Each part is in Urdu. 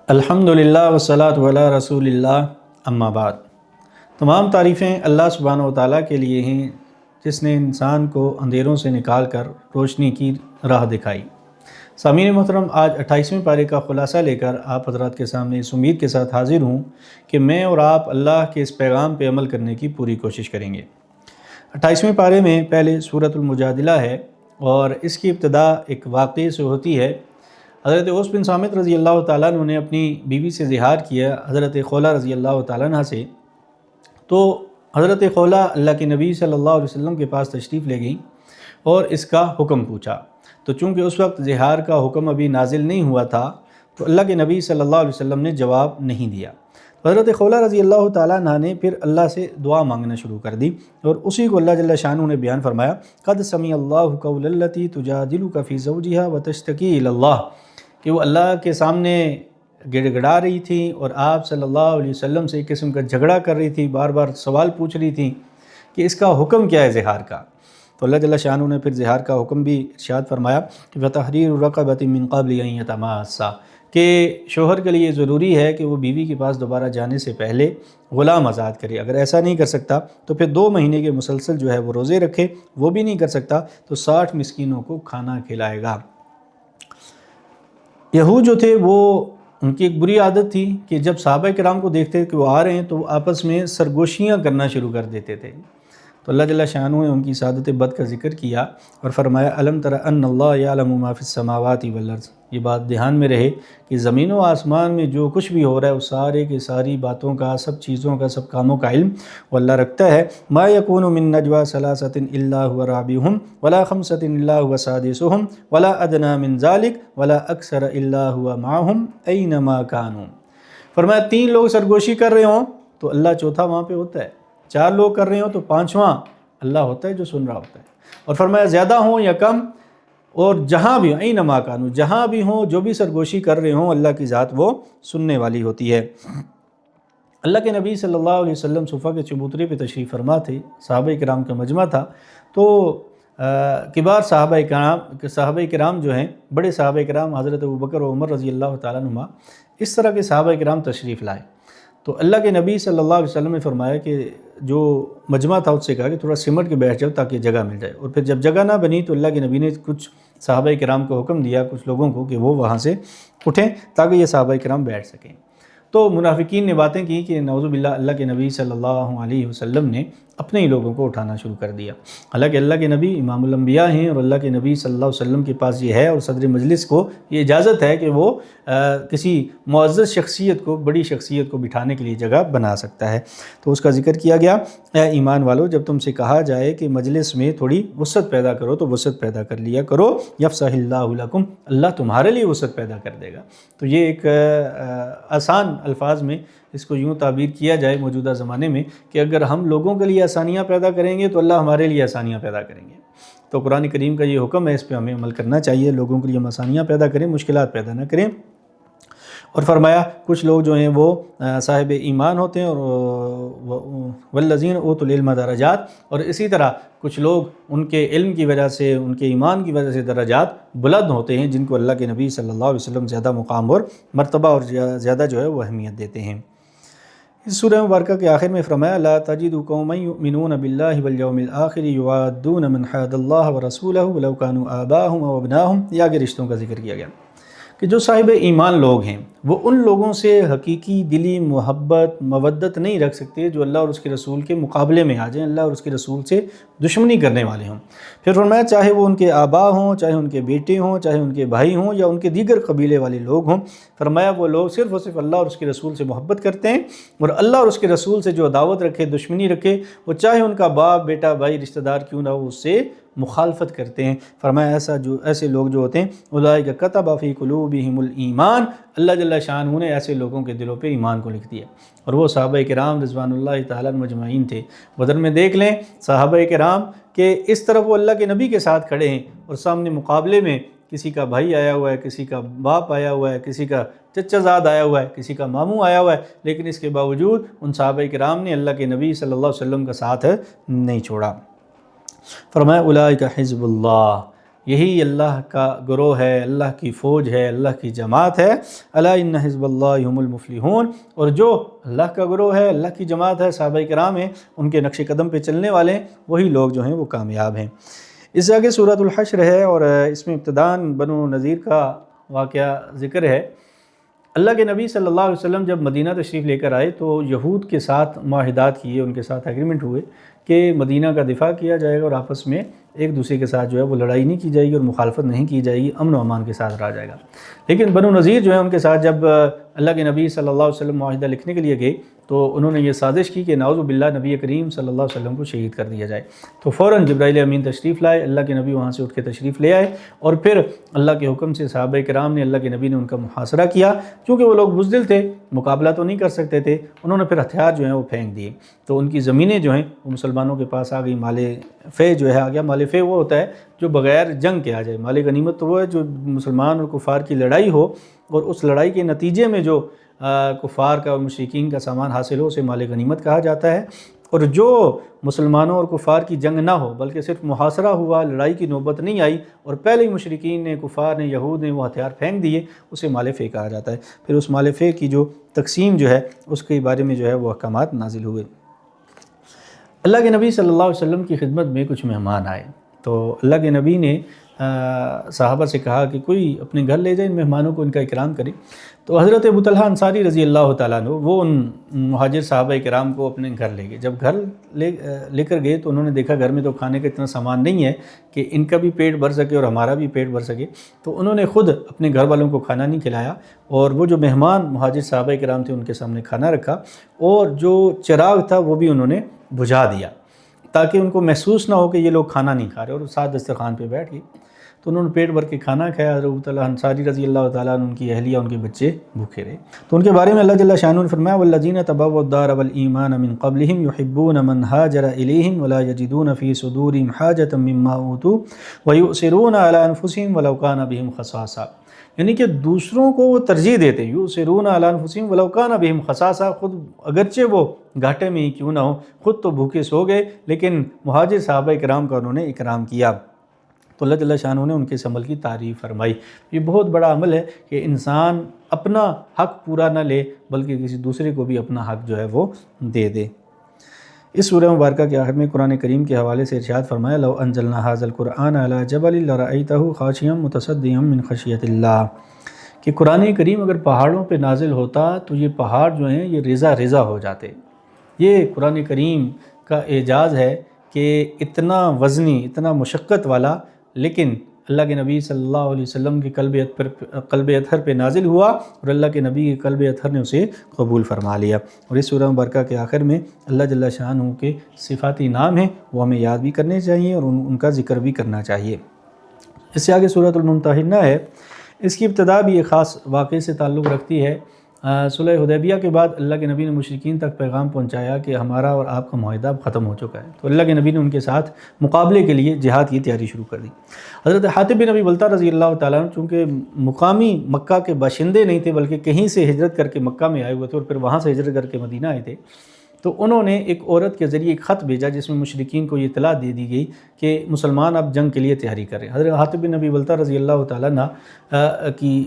الحمدللہ والصلاۃ علی رسول اللہ، اما بعد۔ تمام تعریفیں اللہ سبحانہ و تعالیٰ کے لیے ہیں جس نے انسان کو اندھیروں سے نکال کر روشنی کی راہ دکھائی۔ سامعین محترم، آج 28ویں پارے کا خلاصہ لے کر آپ حضرات کے سامنے اس امید کے ساتھ حاضر ہوں کہ میں اور آپ اللہ کے اس پیغام پہ عمل کرنے کی پوری کوشش کریں گے۔ 28ویں پارے میں پہلے سورۃ المجادلہ ہے اور اس کی ابتدا ایک واقعے سے ہوتی ہے۔ حضرت اوس بن صامت رضی اللہ تعالیٰ عنہ نے اپنی بیوی سے اظہار کیا حضرت خولہ رضی اللہ تعالیٰ عنہ سے، تو حضرت خولہ اللہ کے نبی صلی اللہ علیہ وسلم کے پاس تشریف لے گئیں اور اس کا حکم پوچھا۔ تو چونکہ اس وقت اظہار کا حکم ابھی نازل نہیں ہوا تھا تو اللہ کے نبی صلی اللہ علیہ وسلم نے جواب نہیں دیا۔ حضرت خولہ رضی اللہ تعالیٰ عنہ نے پھر اللہ سے دعا مانگنا شروع کر دی اور اسی کو اللہ جل شانہ نے بیان فرمایا، قد سمع اللہ قول التی تجادلک فی زوجہا وتشتکی الی اللہ، کہ وہ اللہ کے سامنے گڑ گڑا رہی تھیں اور آپ صلی اللہ علیہ وسلم سے ایک قسم کا جھگڑا کر رہی تھی، بار بار سوال پوچھ رہی تھیں کہ اس کا حکم کیا ہے زہار کا۔ تو اللہ جل شانہ نے پھر زہار کا حکم بھی ارشاد فرمایا کہ وَتَحْرِيرُ رَقَبَةٍ مِّن قَبْلِ أَن يَتَمَاسَّا، کہ شوہر کے لیے ضروری ہے کہ وہ بیوی کے پاس دوبارہ جانے سے پہلے غلام آزاد کرے۔ اگر ایسا نہیں کر سکتا تو پھر 2 مہینے کے مسلسل جو ہے وہ روزے رکھے، وہ بھی نہیں کر سکتا تو 60 مسکینوں کو کھانا کھلائے گا۔ یہود جو تھے وہ ان کی ایک بری عادت تھی کہ جب صحابہ کرام کو دیکھتے کہ وہ آ رہے ہیں تو وہ آپس میں سرگوشیاں کرنا شروع کر دیتے تھے۔ تو اللہ جل شانہ نے ان کی سعادت بد کا ذکر کیا اور فرمایا الم تر ان اللہ یعلم ما فی السماوات والارض، یہ بات دھیان میں رہے کہ زمین و آسمان میں جو کچھ بھی ہو رہا ہے وہ سارے کی ساری باتوں کا، سب چیزوں کا، سب کاموں کا علم وہ اللہ رکھتا ہے۔ ما یکون من نجوى ثلاثۃ الا هو رابعهم ولا خمسۃ الا هو سادسهم ولا ادنى من ذلك ولا اکثر الا هو معهم اینما كانوا، فرمایا 3 لوگ سرگوشی کر رہے ہوں تو اللہ چوتھا وہاں پہ ہوتا ہے، 4 لوگ کر رہے ہوں تو 5واں اللہ ہوتا ہے جو سن رہا ہوتا ہے، اور فرمایا زیادہ ہوں یا کم، اور جہاں بھی ہوں اینما کانوا، جہاں بھی ہوں جو بھی سرگوشی کر رہے ہوں اللہ کی ذات وہ سننے والی ہوتی ہے۔ اللہ کے نبی صلی اللہ علیہ وسلم صفہ کے چبوترے پہ تشریف فرما تھے، صحابہ کرام کا مجمع تھا، تو کبار صحابہ کرام جو ہیں، بڑے صحابہ کرام حضرت ابوبکر و عمر رضی اللہ تعالیٰ عنہما، اس طرح کے صحابہ کرام تشریف لائے۔ تو اللہ کے نبی صلی اللہ علیہ وسلم نے فرمایا کہ جو مجمع تھا اس سے کہا کہ تھوڑا سمٹ کے بیٹھ جاؤ تاکہ جگہ مل جائے، اور پھر جب جگہ نہ بنی تو اللہ کے نبی نے کچھ صحابہ کرام کو حکم دیا، کچھ لوگوں کو، کہ وہ وہاں سے اٹھیں تاکہ یہ صحابہ کرام بیٹھ سکیں۔ تو منافقین نے باتیں کی کہ نعوذ باللہ اللہ کے نبی صلی اللہ علیہ وسلم نے اپنے ہی لوگوں کو اٹھانا شروع کر دیا، حالانکہ اللہ کے نبی امام الانبیاء ہیں اور اللہ کے نبی صلی اللہ علیہ وسلم کے پاس یہ ہے اور صدر مجلس کو یہ اجازت ہے کہ وہ کسی معزز شخصیت کو، بڑی شخصیت کو بٹھانے کے لیے جگہ بنا سکتا ہے۔ تو اس کا ذکر کیا گیا، اے ایمان والو، جب تم سے کہا جائے کہ مجلس میں تھوڑی وسعت پیدا کرو تو وسعت پیدا کر لیا کرو، یفصح اللہ لکم، اللہ تمہارے لیے وسعت پیدا کر دے گا۔ تو یہ ایک آسان الفاظ میں اس کو یوں تعبیر کیا جائے موجودہ زمانے میں کہ اگر ہم لوگوں کے لیے آسانیاں پیدا کریں گے تو اللہ ہمارے لیے آسانیاں پیدا کریں گے۔ تو قرآن کریم کا یہ حکم ہے، اس پہ ہمیں عمل کرنا چاہیے، لوگوں کے لیے ہم آسانیاں پیدا کریں، مشکلات پیدا نہ کریں۔ اور فرمایا کچھ لوگ جو ہیں وہ صاحب ایمان ہوتے ہیں اور والذین اوتوا العلم درجات، اور اسی طرح کچھ لوگ ان کے علم کی وجہ سے، ان کے ایمان کی وجہ سے درجات بلند ہوتے ہیں، جن کو اللہ کے نبی صلی اللہ علیہ وسلم زیادہ مقام اور مرتبہ اور زیادہ جو ہے وہ اہمیت دیتے ہیں۔ اس سورہ مبارکہ کے آخر میں فرمایا لا تجد قوما یؤمنون باللہ والیوم الآخر یوادون من حاد اللہ ورسولہ ولو کانوا آباءهم او ابناءهم، یہ آگے رشتوں کا ذکر کیا گیا کہ جو صاحب ایمان لوگ ہیں وہ ان لوگوں سے حقیقی دلی محبت مودت نہیں رکھ سکتے جو اللہ اور اس کے رسول کے مقابلے میں آ جائیں، اللہ اور اس کے رسول سے دشمنی کرنے والے ہوں۔ پھر فرمایا چاہے وہ ان کے آبا ہوں، چاہے ان کے بیٹے ہوں، چاہے ان کے بھائی ہوں، یا ان کے دیگر قبیلے والے لوگ ہوں، فرمایا وہ لوگ صرف اور صرف اللہ اور اس کے رسول سے محبت کرتے ہیں، اور اللہ اور اس کے رسول سے جو عداوت رکھے، دشمنی رکھے، وہ چاہے ان کا باپ، بیٹا، بھائی، رشتہ دار کیوں نہ ہو، اس سے مخالفت کرتے ہیں۔ فرمایا ایسے لوگ جو ہوتے ہیں اولئک کتب فی قلوبہم الایمان، اللہ جل شانہ نے ایسے لوگوں کے دلوں پہ ایمان کو لکھ دیا، اور وہ صحابہ کرام رضوان اللہ تعالیٰ مجمعین تھے۔ بدر میں دیکھ لیں صحابہ کرام کہ اس طرف وہ اللہ کے نبی کے ساتھ کھڑے ہیں اور سامنے مقابلے میں کسی کا بھائی آیا ہوا ہے، کسی کا باپ آیا ہوا ہے، کسی کا چچا زاد آیا ہوا ہے، کسی کا ماموں آیا ہوا ہے، لیکن اس کے باوجود ان صحابہ کرام نے اللہ کے نبی صلی اللہ علیہ وسلم کا ساتھ نہیں چھوڑا۔ فرمایا اولئک حزب اللہ، یہی اللہ کا گروہ ہے، اللہ کی فوج ہے، اللہ کی جماعت ہے۔ الا ان حزب اللہ هم المفلحون، اور جو اللہ کا گروہ ہے، اللہ کی جماعت ہے، صحابہ کرام ہیں، ان کے نقش قدم پہ چلنے والے ہیں، وہی لوگ جو ہیں وہ کامیاب ہیں۔ اس سے آگے سورۃ الحشر ہے، اور اس میں ابتداً بنو نذیر کا واقعہ ذکر ہے۔ اللہ کے نبی صلی اللہ علیہ وسلم جب مدینہ تشریف لے کر آئے تو یہود کے ساتھ معاہدات کیے، ان کے ساتھ ایگریمنٹ ہوئے کہ مدینہ کا دفاع کیا جائے گا، اور آپس میں ایک دوسرے کے ساتھ جو ہے وہ لڑائی نہیں کی جائے گی اور مخالفت نہیں کی جائے گی، امن و امان کے ساتھ رہا جائے گا۔ لیکن بنو نذیر جو ہے ان کے ساتھ جب اللہ کے نبی صلی اللہ علیہ وسلم معاہدہ لکھنے کے لیے گئے تو انہوں نے یہ سازش کی کہ نعوذ باللہ نبی کریم صلی اللہ علیہ وسلم کو شہید کر دیا جائے۔ تو فوراً جبرائیل امین تشریف لائے، اللہ کے نبی وہاں سے اٹھ کے تشریف لے آئے، اور پھر اللہ کے حکم سے صحابہ کرام نے، اللہ کے نبی نے ان کا محاصرہ کیا۔ چونکہ وہ لوگ بزدل تھے، مقابلہ تو نہیں کر سکتے تھے، انہوں نے پھر ہتھیار جو ہیں وہ پھینک دیے، تو ان کی زمینیں جو ہیں وہ مسلمانوں کے پاس آ گئی۔ مال فے جو ہے آ گیا۔ مال فے وہ ہوتا ہے جو بغیر جنگ کے آ جائے، مال غنیمت تو وہ ہے جو مسلمان اور کفار کی لڑائی ہو، اور اس لڑائی کے نتیجے میں جو کفار کا اور مشرکین کا سامان حاصل ہو اسے مال غنیمت کہا جاتا ہے۔ اور جو مسلمانوں اور کفار کی جنگ نہ ہو بلکہ صرف محاصرہ ہوا، لڑائی کی نوبت نہیں آئی، اور پہلے ہی مشرکین نے، کفار نے، یہود نے وہ ہتھیار پھینک دیے، اسے مال فے کہا جاتا ہے۔ پھر اس مال فے کی جو تقسیم جو ہے اس کے بارے میں جو ہے وہ احکامات نازل ہوئے۔ اللہ کے نبی صلی اللہ علیہ وسلم کی خدمت میں کچھ مہمان آئے، تو اللہ کے نبی نے صحابہ سے کہا کہ کوئی اپنے گھر لے جائے ان مہمانوں کو، ان کا اکرام کرے۔ تو حضرت ابو طلحہ انصاری رضی اللہ تعالیٰ عنہ وہ ان مہاجر صحابہ کرام کو اپنے گھر لے گئے۔ جب گھر لے کر گئے تو انہوں نے دیکھا گھر میں تو کھانے کا اتنا سامان نہیں ہے کہ ان کا بھی پیٹ بھر سکے اور ہمارا بھی پیٹ بھر سکے، تو انہوں نے خود اپنے گھر والوں کو کھانا نہیں کھلایا، اور وہ جو مہمان مہاجر صحابہ کرام تھے ان کے سامنے کھانا رکھا، اور جو چراغ تھا وہ بھی انہوں نے بجھا دیا تاکہ ان کو محسوس نہ ہو کہ یہ لوگ کھانا نہیں کھا رہے، اور ساتھ دسترخوان پہ بیٹھ گئے۔ تو انہوں نے پیٹ بھر کے کھانا کھایا۔ حضرت ابو طلحہ انصاری رضی اللہ تعالیٰ عنہ، ان کی اہلیہ، ان کے بچے بھوکے رہے۔ تو ان کے بارے میں اللہ جل شانہ نے فرمایا والذین تبوؤا الدار والایمان من قبلہم یحبون من ہاجر الیہم ولا یجدون فی صدورہم حاجۃ مما اوتوا ویؤثرون علی انفسہم ولو کان بہم خصاصہ، یعنی کہ دوسروں کو وہ ترجیح دیتے ہیں، یؤثرون علی انفسہم ولو کان بہم خصاصہ، خود اگرچہ وہ گھاٹے میں ہی کیوں نہ ہو، خود تو بھوکے سو گئے لیکن مہاجر صحابہ کرام کا انہوں نے اکرام کیا۔ تو اللہ جل شانہ نے ان کے اس عمل کی تعریف فرمائی۔ یہ بہت بڑا عمل ہے کہ انسان اپنا حق پورا نہ لے بلکہ کسی دوسرے کو بھی اپنا حق جو ہے وہ دے دے۔ اس سورہ مبارکہ کے آخر میں قرآن کریم کے حوالے سے ارشاد فرمایا لو انزلنا ھذا القرآن علی جبل لرأیتہ خاشعا متصدعا من خشیۃ اللہ، کہ قرآن کریم اگر پہاڑوں پہ نازل ہوتا تو یہ پہاڑ جو ہیں یہ ریزہ ریزہ ہو جاتے۔ یہ قرآن کریم کا اعجاز ہے کہ اتنا وزنی، اتنا مشقت والا، لیکن اللہ کے نبی صلی اللہ علیہ وسلم کی قلب اطہر پہ نازل ہوا، اور اللہ کے نبی کے قلب اطہر نے اسے قبول فرما لیا۔ اور اس سورہ مبارکہ کے آخر میں اللہ جل شانہ کے صفاتی نام ہیں، وہ ہمیں یاد بھی کرنے چاہیے اور ان کا ذکر بھی کرنا چاہیے۔ اس سے آگے سورۃ الممتحنہ ہے، اس کی ابتدا بھی ایک خاص واقعے سے تعلق رکھتی ہے۔ صلح حدیبیہ کے بعد اللہ کے نبی نے مشرکین تک پیغام پہنچایا کہ ہمارا اور آپ کا معاہدہ اب ختم ہو چکا ہے، تو اللہ کے نبی نے ان کے ساتھ مقابلے کے لیے جہاد کی تیاری شروع کر دی۔ حضرت حاطب بن ابی بلتہ رضی اللہ تعالیٰ عنہ چونکہ مقامی مکہ کے باشندے نہیں تھے بلکہ کہیں سے ہجرت کر کے مکہ میں آئے ہوئے تھے اور پھر وہاں سے ہجرت کر کے مدینہ آئے تھے، تو انہوں نے ایک عورت کے ذریعے ایک خط بھیجا جس میں مشرکین کو یہ اطلاع دے دی گئی کہ مسلمان اب جنگ کے لیے تیاری کریں۔ حضرت حاطب بن ابی بلتہ رضی اللہ تعالیٰ عنہ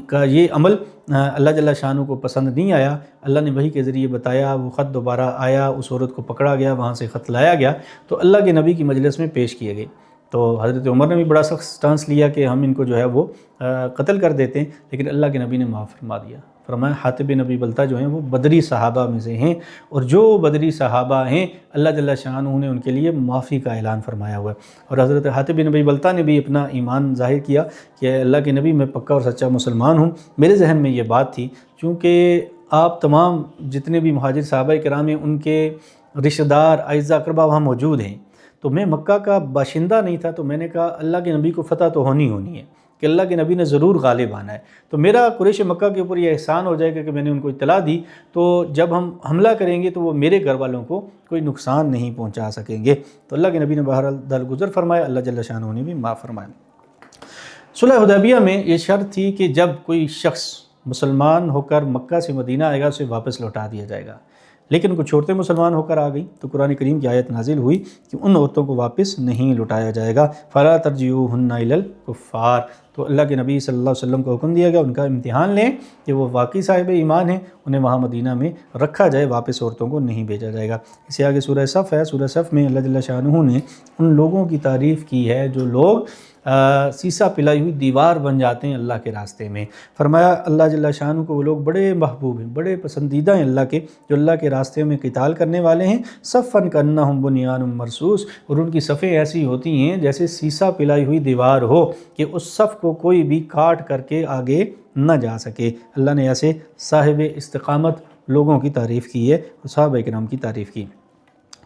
کا یہ عمل اللہ جل شانہ کو پسند نہیں آیا۔ اللہ نے وحی کے ذریعے بتایا، وہ خط دوبارہ آیا، اس عورت کو پکڑا گیا، وہاں سے خط لایا گیا تو اللہ کے نبی کی مجلس میں پیش کیے گئے۔ تو حضرت عمر نے بھی بڑا سخت سٹانس لیا کہ ہم ان کو جو ہے وہ قتل کر دیتے ہیں، لیکن اللہ کے نبی نے معاف فرما دیا۔ فرمایا حاطب بن ابی بلتہ جو ہیں وہ بدری صحابہ میں سے ہیں، اور جو بدری صحابہ ہیں اللہ جل شانہ نے ان کے لیے معافی کا اعلان فرمایا ہوا ہے۔ اور حضرت حاطب بن ابی بلتہ نے بھی اپنا ایمان ظاہر کیا کہ اللہ کے نبی میں پکا اور سچا مسلمان ہوں۔ میرے ذہن میں یہ بات تھی چونکہ آپ تمام جتنے بھی مہاجر صحابہ کرام ہیں ان کے رشتہ دار، اعزاء اقربا وہاں موجود ہیں، تو میں مکہ کا باشندہ نہیں تھا، تو میں نے کہا اللہ کے نبی کو فتح تو ہونی ہے کہ اللہ کے نبی نے ضرور غالب آنا ہے، تو میرا قریش مکہ کے اوپر یہ احسان ہو جائے گا کہ میں نے ان کو اطلاع دی، تو جب ہم حملہ کریں گے تو وہ میرے گھر والوں کو کوئی نقصان نہیں پہنچا سکیں گے۔ تو اللہ کے نبی نے بہرحال درگزر فرمایا، اللہ جل شانہ نے بھی معاف فرمایا۔ صلح حدیبیہ میں یہ شرط تھی کہ جب کوئی شخص مسلمان ہو کر مکہ سے مدینہ آئے گا اسے واپس لوٹا دیا جائے گا، لیکن کچھ عورتیں مسلمان ہو کر آ گئیں تو قرآن کریم کی آیت نازل ہوئی کہ ان عورتوں کو واپس نہیں لٹایا جائے گا، فَلَا تَرْجِعُوهُنَّ إِلَى الْكُفَّارِ، تو اللہ کے نبی صلی اللہ علیہ وسلم کو حکم دیا گیا ان کا امتحان لیں کہ وہ واقعی صاحب ایمان ہیں، انہیں وہاں مدینہ میں رکھا جائے، واپس عورتوں کو نہیں بھیجا جائے گا۔ اس سے آگے سورہ صف ہے، سورہ صف میں اللہ جل شانہ نے ان لوگوں کی تعریف کی ہے جو لوگ سیسا پلائی ہوئی دیوار بن جاتے ہیں اللہ کے راستے میں۔ فرمایا اللہ جل شانہ کو وہ لوگ بڑے محبوب ہیں، بڑے پسندیدہ ہیں اللہ کے، جو اللہ کے راستے میں قتال کرنے والے ہیں، صفاً کأنہم بنیان مرصوص، اور ان کی صفیں ایسی ہوتی ہیں جیسے سیسا پلائی ہوئی دیوار ہو کہ اس صف کو کوئی بھی کاٹ کر کے آگے نہ جا سکے۔ اللہ نے ایسے صاحب استقامت لوگوں کی تعریف کی ہے اور صحابہ کرام کی تعریف کی۔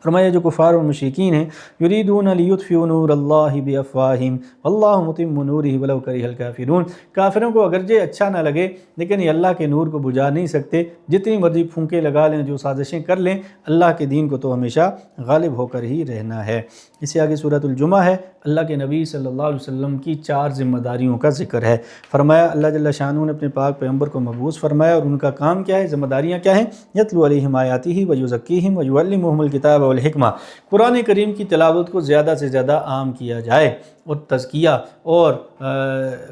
فرمایا جو کفار اور مشرکین ہیں، یریدون لیطفئوا نور اللہ بافواہہم واللہ متم نورہ ولو کرہ الکافرون، کافروں کو اگرچہ اچھا نہ لگے لیکن یہ اللہ کے نور کو بجھا نہیں سکتے، جتنی مرضی پھونکے لگا لیں، جو سازشیں کر لیں، اللہ کے دین کو تو ہمیشہ غالب ہو کر ہی رہنا ہے۔ اس سے آگے سورۃ الجمعہ ہے، اللہ کے نبی صلی اللہ علیہ وسلم کی 4 ذمہ داریوں کا ذکر ہے۔ فرمایا اللہ جل شانہ نے اپنے پاک پیغمبر کو مبعوث فرمایا اور ان کا کام کیا ہے، ذمہ داریاں کیا ہیں، یتلو علیہم آیاتہ ویزکیہم ویعلمہم الکتاب والحکمہ، قرآن کریم کی تلاوت کو زیادہ سے زیادہ عام کیا جائے، اور تزکیہ اور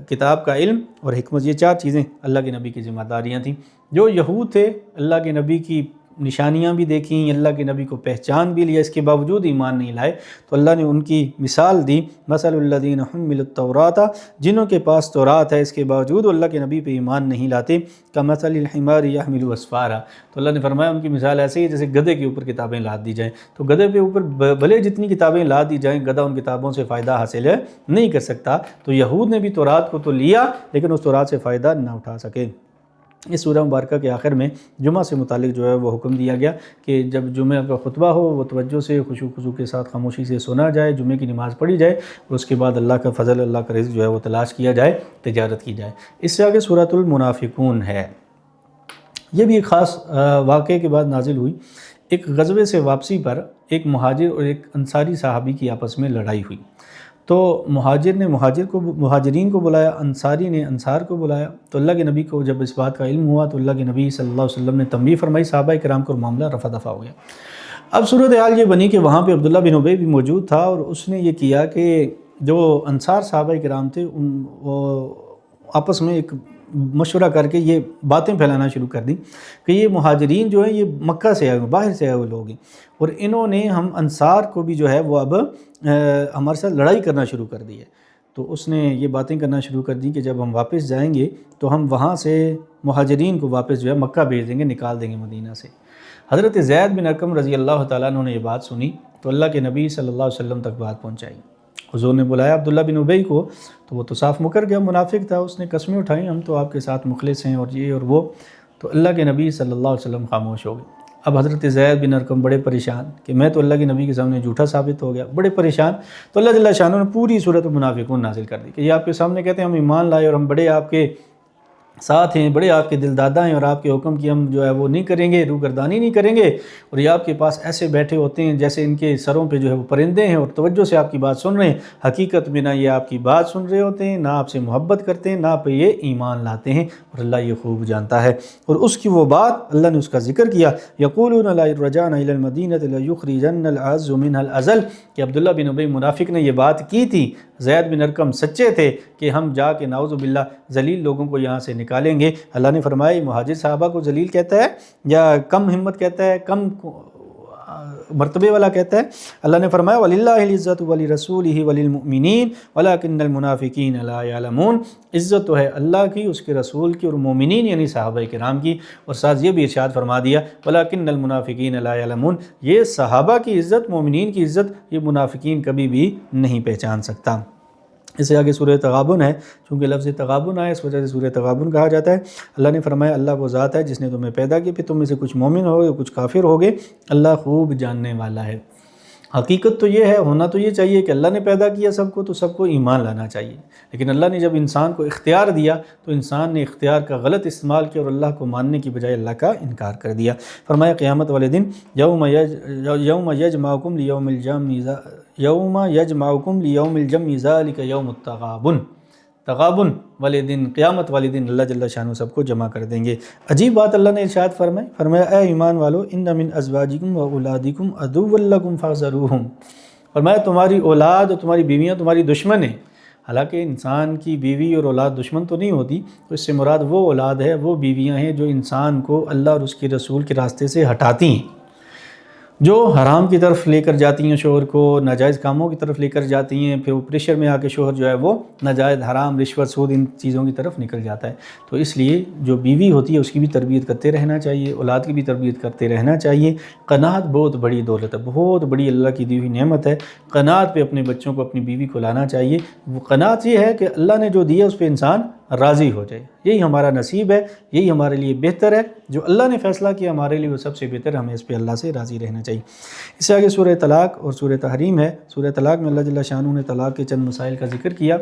کتاب کا علم اور حکمت، یہ 4 چیزیں اللہ کے نبی کی ذمہ داریاں تھیں۔ جو یہود تھے اللہ کے نبی کی نشانیاں بھی دیکھیں، اللہ کے نبی کو پہچان بھی لیا، اس کے باوجود ایمان نہیں لائے، تو اللہ نے ان کی مثال دی، مثل الذین حملوا التوراۃ، جنہوں کے پاس تورات ہے اس کے باوجود اللہ کے نبی پہ ایمان نہیں لاتے، کمثل الحمار یحمل اسفارا، تو اللہ نے فرمایا ان کی مثال ایسے ہی جیسے گدھے کے اوپر کتابیں لاد دی جائیں، تو گدھے پہ اوپر بھلے جتنی کتابیں لاد دی جائیں، گدھا ان کتابوں سے فائدہ حاصل نہیں کر سکتا، تو یہود نے بھی تورات کو تو لیا لیکن اس تورات سے فائدہ نہ اٹھا سکے۔ اس سورہ مبارکہ کے آخر میں جمعہ سے متعلق جو ہے وہ حکم دیا گیا کہ جب جمعہ کا خطبہ ہو وہ توجہ سے خشوع خضوع کے ساتھ خاموشی سے سنا جائے، جمعے کی نماز پڑھی جائے اور اس کے بعد اللہ کا فضل، اللہ کا رزق جو ہے وہ تلاش کیا جائے، تجارت کی جائے۔ اس سے آگے سورۃ المنافقون ہے، یہ بھی ایک خاص واقعے کے بعد نازل ہوئی۔ ایک غزوے سے واپسی پر ایک مہاجر اور ایک انصاری صحابی کی آپس میں لڑائی ہوئی، تو مہاجر نے مہاجرین کو بلایا، انصاری نے انصار کو بلایا، تو اللہ کے نبی کو جب اس بات کا علم ہوا تو اللہ کے نبی صلی اللہ علیہ وسلم نے تنبیہ فرمائی، صحابہ کرام کو معاملہ رفع دفع ہو گیا۔ اب صورتحال یہ بنی کہ وہاں پہ عبداللہ بن ابی بھی موجود تھا، اور اس نے یہ کیا کہ جو انصار صحابہ کرام تھے وہ آپس میں ایک مشورہ کر کے یہ باتیں پھیلانا شروع کر دیں کہ یہ مہاجرین جو ہیں یہ مکہ سے آئے ہوئے، باہر سے آئے ہوئے لوگ ہیں، اور انہوں نے ہم انصار کو بھی جو ہے وہ اب ہمارے ساتھ لڑائی کرنا شروع کر دی ہے۔ تو اس نے یہ باتیں کرنا شروع کر دی کہ جب ہم واپس جائیں گے تو ہم وہاں سے مہاجرین کو واپس جو ہے مکہ بھیج دیں گے، نکال دیں گے مدینہ سے۔ حضرت زید بن ارقم رضی اللہ تعالیٰ عنہ نے یہ بات سنی تو اللہ کے نبی صلی اللہ علیہ وسلم تک بات پہنچائی۔ حضور نے بلایا عبداللہ بن ابی کو، تو وہ تو صاف مکر گیا، منافق تھا، اس نے قسمیں اٹھائیں ہم تو آپ کے ساتھ مخلص ہیں اور یہ اور وہ، تو اللہ کے نبی صلی اللہ علیہ وسلم خاموش ہو گئے۔ اب حضرت زید بن ارقم بڑے پریشان کہ میں تو اللہ کے نبی کے سامنے جھوٹا ثابت ہو گیا، بڑے پریشان، تو اللہ جل شانہ نے پوری سورۃ المنافقون نازل کر دی کہ یہ آپ کے سامنے کہتے ہیں ہم ایمان لائے اور ہم بڑے آپ کے ساتھ ہیں، بڑے آپ کے دل دادا ہیں، اور آپ کے حکم کی ہم جو ہے وہ نہیں کریں گے، روگردانی نہیں کریں گے، اور یہ آپ کے پاس ایسے بیٹھے ہوتے ہیں جیسے ان کے سروں پہ جو ہے وہ پرندے ہیں اور توجہ سے آپ کی بات سن رہے ہیں، حقیقت میں نہ یہ آپ کی بات سن رہے ہوتے ہیں، نہ آپ سے محبت کرتے ہیں، نہ آپ پہ یہ ایمان لاتے ہیں، اور اللہ یہ خوب جانتا ہے۔ اور اس کی وہ بات اللہ نے اس کا ذکر کیا، یقولون لا رجعنا الی المدینہ لیخرجن الاعز منها الاذل، کہ عبداللہ بن ابی منافق نے یہ بات کی تھی، زید بن ارقم سچے تھے کہ ہم جا کے نعوذ باللہ ذلیل لوگوں کو یہاں سے نکالیں گے۔ اللہ نے فرمایا مہاجر صحابہ کو ذلیل کہتا ہے یا کم ہمت کہتا ہے، کم مرتبے والا کہتا ہے؟ اللہ نے فرمایا وَلِلَّهِ الْعِزَّةُ وَلِرَسُولِهِ وَلِلْمُؤْمِنِينَ وَلَكِنَّ الْمُنَافِقِينَ لَا يَعْلَمُونَ، عزت تو ہے اللہ کی، اس کے رسول کی اور مومنین یعنی صحابہ کرام کی، اور ساتھ یہ بھی ارشاد فرما دیا وَلَكِنَّ الْمُنَافِقِينَ لَا يَعْلَمُونَ، یہ صحابہ کی عزت، مومنین کی عزت یہ منافقین کبھی بھی نہیں پہچان سکتا۔ اس سے آگے سورہ تغابن ہے، چونکہ لفظ تغابن آیا اس وجہ سے سورہ تغابن کہا جاتا ہے۔ اللہ نے فرمایا اللہ وہ ذات ہے جس نے تمہیں پیدا کیا، پھر تم میں سے کچھ مومن ہوگے کچھ کافر ہوگے، اللہ خوب جاننے والا ہے۔ حقیقت تو یہ ہے، ہونا تو یہ چاہیے کہ اللہ نے پیدا کیا سب کو تو سب کو ایمان لانا چاہیے، لیکن اللہ نے جب انسان کو اختیار دیا تو انسان نے اختیار کا غلط استعمال کیا اور اللہ کو ماننے کی بجائے اللہ کا انکار کر دیا۔ فرمایا قیامت والے دن یوم یجمعکم لیوم الجمع ذالک یوم التغابن، تغابن والے دن، قیامت والے دن اللہ جل شانہ سب کو جمع کر دیں گے۔ عجیب بات اللہ نے ارشاد فرمایا اے ایمان والو ان من ازواجکم و اولادکم عدو لکم فاحذروہم، فرمایا تمہاری اولاد اور تمہاری بیویاں تمہاری دشمن ہیں۔ حالانکہ انسان کی بیوی اور اولاد دشمن تو نہیں ہوتی، تو اس سے مراد وہ اولاد ہے، وہ بیویاں ہیں جو انسان کو اللہ اور اس کے رسول کے راستے سے ہٹاتی ہیں، جو حرام کی طرف لے کر جاتی ہیں شوہر کو، ناجائز کاموں کی طرف لے کر جاتی ہیں، پھر وہ پریشر میں آ کے شوہر جو ہے وہ ناجائز حرام رشوت سود ان چیزوں کی طرف نکل جاتا ہے۔ تو اس لیے جو بیوی ہوتی ہے اس کی بھی تربیت کرتے رہنا چاہیے، اولاد کی بھی تربیت کرتے رہنا چاہیے۔ قناعت بہت بڑی دولت ہے، بہت بڑی اللہ کی دی ہوئی نعمت ہے۔ قناعت پہ اپنے بچوں کو، اپنی بیوی کو لانا چاہیے۔ وہ قناعت یہ ہے کہ اللہ نے جو دیا اس پہ انسان راضی ہو جائے، یہی ہمارا نصیب ہے، یہی ہمارے لیے بہتر ہے، جو اللہ نے فیصلہ کیا ہمارے لیے وہ سب سے بہتر ہے، ہمیں اس پہ اللہ سے راضی رہنا چاہیے۔ اس سے آگے سورہ طلاق اور سورہ تحریم ہے۔ سورہ طلاق میں اللہ جل شانہ نے طلاق کے چند مسائل کا ذکر کیا،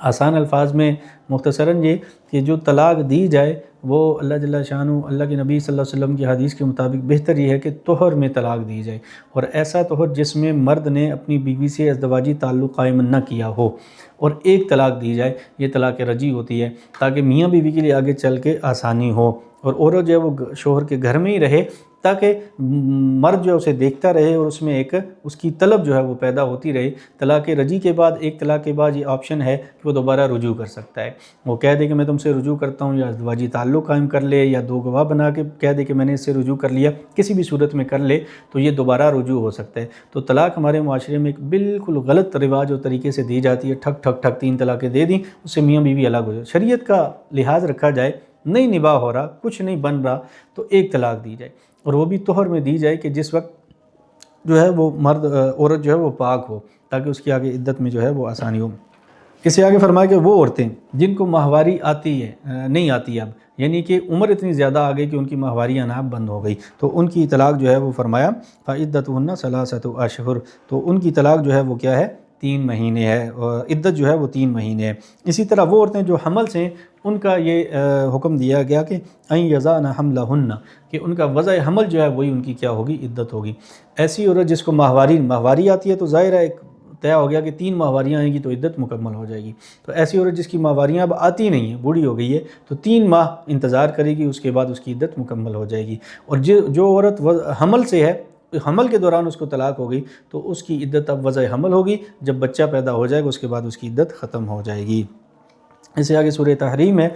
آسان الفاظ میں مختصراً یہ کہ جو طلاق دی جائے وہ اللہ جل شانہ، اللہ کے نبی صلی اللہ علیہ وسلم کی حدیث کے مطابق بہتر یہ ہے کہ طہر میں طلاق دی جائے، اور ایسا طہر جس میں مرد نے اپنی بیوی سے ازدواجی تعلق قائم نہ کیا ہو، اور ایک طلاق دی جائے، یہ طلاق رجعی ہوتی ہے، تاکہ میاں بیوی کے لیے آگے چل کے آسانی ہو، اور عورت جو ہے وہ شوہر کے گھر میں ہی رہے تاکہ مرد جو ہے اسے دیکھتا رہے، اور اس میں ایک اس کی طلب جو ہے وہ پیدا ہوتی رہے۔ طلاق رجعی کے بعد، ایک طلاق کے بعد یہ آپشن ہے کہ وہ دوبارہ رجوع کر سکتا ہے، وہ کہہ دے کہ میں تم سے رجوع کرتا ہوں، یا ازدواجی تعلق قائم کر لے، یا دو گواہ بنا کے کہہ دے کہ میں نے اس سے رجوع کر لیا، کسی بھی صورت میں کر لے تو یہ دوبارہ رجوع ہو سکتا ہے۔ تو طلاق ہمارے معاشرے میں ایک بالکل غلط رواج اور طریقے سے دی جاتی ہے، ٹھک ٹھک ٹھک 3 طلاقیں دے دیں، اس سے میاں بیوی الگ ہو جائے۔ شریعت کا لحاظ رکھا جائے، نہیں نباہ ہو رہا، کچھ نہیں بن رہا، تو ایک طلاق دی جائے، اور وہ بھی طہر میں دی جائے کہ جس وقت جو ہے وہ مرد عورت جو ہے وہ پاک ہو، تاکہ اس کی آگے عدت میں جو ہے وہ آسانی ہو۔ اس سے آگے فرمایا کہ وہ عورتیں جن کو ماہواری آتی ہے، نہیں آتی اب، یعنی کہ عمر اتنی زیادہ آ گئی کہ ان کی ماہواری آنا بند ہو گئی، تو ان کی طلاق جو ہے وہ فرمایا فعدتہن ثلاثۃ اشہر، تو ان کی طلاق جو ہے وہ کیا ہے، 3 مہینے ہے، اور عدت جو ہے وہ 3 مہینے ہے۔ اسی طرح وہ عورتیں جو حمل سے ہیں، ان کا یہ حکم دیا گیا کہ ان یضعن حملہن، کہ ان کا وضع حمل جو ہے وہی ان کی کیا ہوگی، عدت ہوگی۔ ایسی عورت جس کو ماہواری آتی ہے، تو ظاہر ہے ایک طے ہو گیا کہ 3 ماہواریاں آئیں گی تو عدت مکمل ہو جائے گی۔ تو ایسی عورت جس کی ماہواریاں اب آتی نہیں ہیں، بوڑھی ہو گئی ہے، تو 3 ماہ انتظار کرے گی، اس کے بعد اس کی عدت مکمل ہو جائے گی۔ اور جو عورت حمل سے ہے، حمل کے دوران اس کو طلاق ہو گئی، تو اس کی عدت اب وضع حمل ہوگی، جب بچہ پیدا ہو جائے گا اس کے بعد اس کی عدت ختم ہو جائے گی۔ اس سے آگے سورہ تحریم ہے۔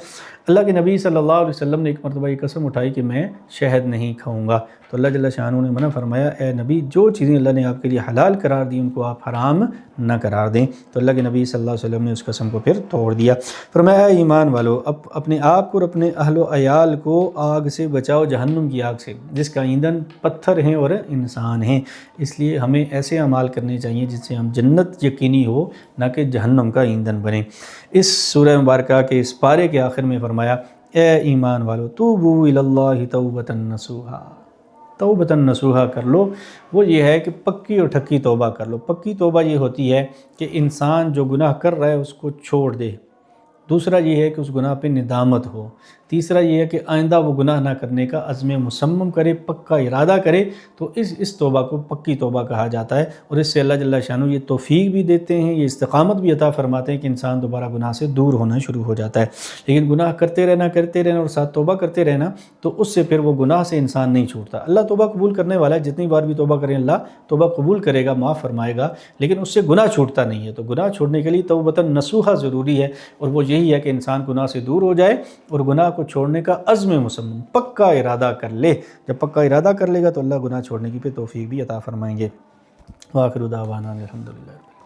اللہ کے نبی صلی اللہ علیہ وسلم نے ایک مرتبہ یہ قسم اٹھائی کہ میں شہد نہیں کھاؤں گا، تو اللہ جل شانہ نے منع فرمایا اے نبی جو چیزیں اللہ نے آپ کے لیے حلال قرار دی ان کو آپ حرام نہ قرار دیں، تو اللہ کے نبی صلی اللہ علیہ وسلم نے اس قسم کو پھر توڑ دیا۔ فرمایا اے ایمان والو اپنے آپ کو اور اپنے اہل و عیال کو آگ سے بچاؤ، جہنم کی آگ سے، جس کا ایندھن پتھر ہیں اور انسان ہیں۔ اس لیے ہمیں ایسے اعمال کرنے چاہیے جس سے ہم جنت یقینی ہو، نہ کہ جہنم کا ایندھن بنے۔ اس سورہ مبارکہ کے اس پارے کے آخر میں فرمایا اے ایمان والو توبوا الی اللہ توبۃ نصوحا، توبۃ نصوحا کر لو، وہ یہ ہے کہ پکی اور ٹھکی توبہ کر لو۔ پکی توبہ یہ ہوتی ہے کہ انسان جو گناہ کر رہا ہے اس کو چھوڑ دے، دوسرا یہ ہے کہ اس گناہ پہ ندامت ہو، تیسرا یہ ہے کہ آئندہ وہ گناہ نہ کرنے کا عزم مصمم کرے، پکا ارادہ کرے، تو اس توبہ کو پکی توبہ کہا جاتا ہے۔ اور اس سے اللہ جل شانہ یہ توفیق بھی دیتے ہیں، یہ استقامت بھی عطا فرماتے ہیں کہ انسان دوبارہ گناہ سے دور ہونا شروع ہو جاتا ہے۔ لیکن گناہ کرتے رہنا اور ساتھ توبہ کرتے رہنا، تو اس سے پھر وہ گناہ سے انسان نہیں چھوٹتا۔ اللہ توبہ قبول کرنے والا ہے، جتنی بار بھی توبہ کریں اللہ توبہ قبول کرے گا، معاف فرمائے گا، لیکن اس سے گناہ چھوٹتا نہیں ہے۔ تو گناہ چھوڑنے کے لیے توبۃ نصوحا ضروری ہے، اور وہ یہی ہے کہ انسان گناہ سے دور ہو جائے اور گناہ کو چھوڑنے کا عزم مصمم پکا ارادہ کر لے۔ جب پکا ارادہ کر لے گا تو اللہ گناہ چھوڑنے کی پہ توفیق بھی عطا فرمائیں گے۔ وآخر دعوانا الحمدللہ۔